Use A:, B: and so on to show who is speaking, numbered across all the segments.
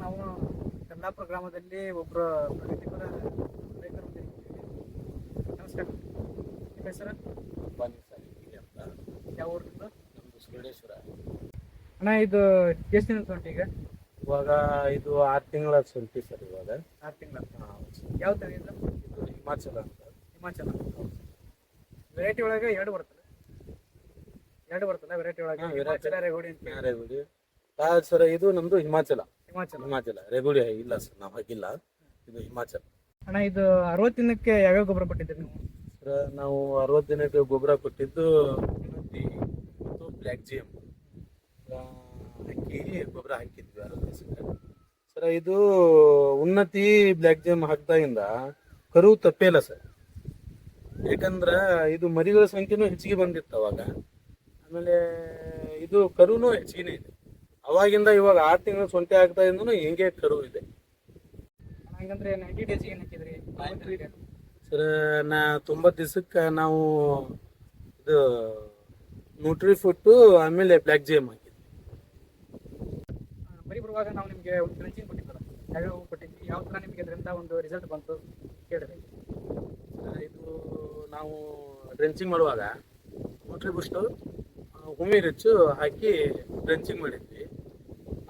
A: ನಾವು ಕಲ್ಲಾಪುರ ಗ್ರಾಮದಲ್ಲಿ ಒಬ್ಬರು ಪ್ರಗತಿಪರ ರೈತರು ಇದ್ದೀವಿ. ನಮಸ್ಕಾರ, ನಿಮ್ಮ ಹೆಸರು?
B: ಅಂತ
A: ಯಾವ ಊರಿಂದ?
B: ನಮ್ದು ಸುರಳೇಶ್ವರ.
A: ಅಣ್ಣ, ಇದು ಎಷ್ಟು ದಿನ ಉಂಟು ಈಗ?
B: ಇವಾಗ ಇದು 6 ತಿಂಗಳ ಶುಂಠಿ ಸರ್. ಇವಾಗ
A: 6 ತಿಂಗಳ. ಯಾವ ಥರ ಇದು?
B: ಇದು ಹಿಮಾಚಲ ಅಂತ.
A: ಹಿಮಾಚಲ ವೆರೈಟಿ ಒಳಗೆ ಎರಡು ಬರ್ತಲ್ಲ ವೆರೈಟಿ ಒಳಗೆ? ಹಿಮಾಚಲ, ರೇಗುಡಿ ಅಂತ.
B: ರೇಗುಡಿ ಸರ್, ಇದು ನಮ್ದು ಹಿಮಾಚಲ.
A: ಹಿಮಾಚಲ
B: ರೇಗುಡಿ ಇಲ್ಲ ಸರ್, ನಾವು ಹಾಕಿಲ್ಲ. ಇದು ಹಿಮಾಚಲ.
A: ಅಣ್ಣ, ಇದು 60 ದಿನಕ್ಕೆ ಯಾವ್ಯಾವ ಗೊಬ್ಬರ ಕೊಟ್ಟಿದ್ದೀರಿ ನೀವು?
B: ಸರ್, ನಾವು 60 ದಿನಕ್ಕೆ ಗೊಬ್ಬರ ಕೊಟ್ಟಿದ್ದು ಉನ್ನತಿ ಮತ್ತು ಬ್ಲ್ಯಾಕ್ ಜಿಎಂ ಹಾಕಿ ಗೊಬ್ಬರ ಹಾಕಿದ್ವಿ 60 ದಿವಸಕ್ಕೆ. ಸರ್, ಇದು ಉನ್ನತಿ ಬ್ಲ್ಯಾಕ್ ಜಿಎಂ ಹಾಕ್ದಾಗಿಂದ ಕರು ತಪ್ಪೇ ಇಲ್ಲ ಸರ್. ಯಾಕಂದ್ರೆ ಇದು ಮರಿಗಳ ಸಂಖ್ಯೆನೂ ಹೆಚ್ಚಿಗೆ ಬಂದಿತ್ತು ಅವಾಗ. ಆಮೇಲೆ ಇದು ಕರುನೂ ಹೆಚ್ಚಿಗೆ ಇದೆ. ಅವಾಗಿಂದ ಇವಾಗ 6 ತಿಂಗಳು ಶುಂಠಿ ಆಗ್ತಾ ಇಂದನು ಹಿಂಗೆ ಕರು ಇದೆ.
A: ಹಂಗಂದ್ರೆ 90 ಡೇಸ್ ಏನು ಹಾಕಿದ್ರಿ?
B: ಸರ್, 90 ದಿವಸಕ್ಕೆ ನಾವು ಇದು ನ್ಯೂಟ್ರಿ ಫುಟ್ಟು ಆಮೇಲೆ ಬ್ಲ್ಯಾಕ್ ಜಿಎಂ ಹಾಕಿದ್ವಿ.
A: ಮರಿ ಬರುವಾಗ ನಾವು ನಿಮಗೆ ಒಂದು ಡ್ರೆಂಚಿಂಗ್ ಕೊಟ್ಟಿದ್ದಲ್ಲ, ಯಾವ್ಯಾವ ಕೊಟ್ಟಿದ್ವಿ? ಯಾವ ಥರ ನಿಮಗೆ ಅದರಿಂದ ಒಂದು ರಿಸಲ್ಟ್ ಬಂತು ಕೇಳಿರಿ.
B: ಇದು ನಾವು ಡ್ರೆಂಚಿಂಗ್ ಮಾಡುವಾಗ ನ್ಯೂಟ್ರಿ ಬೂಸ್ಟು ಹುಮಿ ರಿಚ್ಚು ಹಾಕಿ ಡ್ರೆಂಚಿಂಗ್ ಮಾಡಿದ್ವಿ.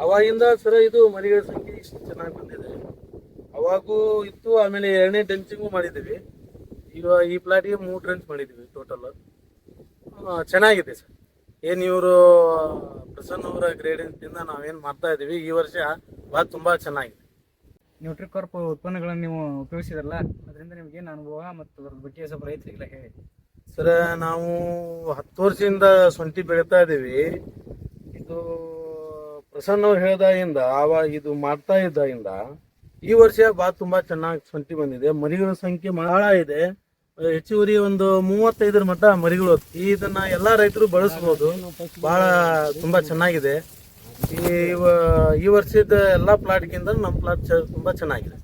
B: ಅವಾಗಿಂದ ಸರ್ ಇದು ಮರಿಗಳ ಸಂಖ್ಯೆ ಇಷ್ಟು ಚೆನ್ನಾಗಿ ಬಂದಿದೆ. ಅವಾಗೂ ಇತ್ತು. ಆಮೇಲೆ 2ನೇ ಡ್ರೆಂಚಿಂಗು ಮಾಡಿದ್ದೀವಿ. ಇವಾಗ ಈ ಪ್ಲಾಟಿಗೆ 3 ಡ್ರೆಂಚ್ ಮಾಡಿದ್ದೀವಿ ಟೋಟಲ್. ಚೆನ್ನಾಗಿದೆ ಸರ್. ಏನು ಇವರು ಪ್ರಸನ್ನ ಅವರ ಗ್ರೇಡಿಂದ ನಾವೇನು ಮಾಡ್ತಾ ಇದ್ದೀವಿ, ಈ ವರ್ಷ ಭಾಳ ತುಂಬ ಚೆನ್ನಾಗಿದೆ.
A: ನ್ಯೂಟ್ರಿಕಾರ್ಪ್ ಉತ್ಪನ್ನಗಳನ್ನು ನೀವು ಉಪಯೋಗಿಸಿದ್ರಲ್ಲ, ಅದರಿಂದ ನಿಮ್ಗೆ ಏನು ಅನುಭವ ಮತ್ತು ಅದ್ರ ಬಗ್ಗೆ ಸ್ವಲ್ಪ ರೈತರಿಗೆಲ್ಲ ಹೇಳಿ.
B: ಸರ್, ನಾವು 10 ವರ್ಷದಿಂದ ಶುಂಠಿ ಬೆಳೀತಾ ಇದ್ದೀವಿ. ಇದು ಪ್ರಸನ್ನ ಅವ್ರು ಹೇಳಿದಾಗಿಂದ ಇದು ಮಾಡ್ತಾ ಇದ್ದಾಗಿಂದ ಈ ವರ್ಷ ತುಂಬ ಚೆನ್ನಾಗಿ ಶುಂಠಿ ಬಂದಿದೆ. ಮರಿಗಳ ಸಂಖ್ಯೆ ಬಹಳ ಇದೆ. ಹೆಚ್ಚುವರಿ ಒಂದು 35 ಮಟ್ಟ ಮರಿಗಳು. ಇದನ್ನ ಎಲ್ಲ ರೈತರು ಬಳಸ್ಬೋದು. ಬಹಳ ತುಂಬಾ ಚೆನ್ನಾಗಿದೆ. ಈ ವರ್ಷದ ಎಲ್ಲ ಪ್ಲಾಟ್ಗಿಂತ ನಮ್ಮ ಪ್ಲಾಟ್ ತುಂಬಾ ಚೆನ್ನಾಗಿದೆ.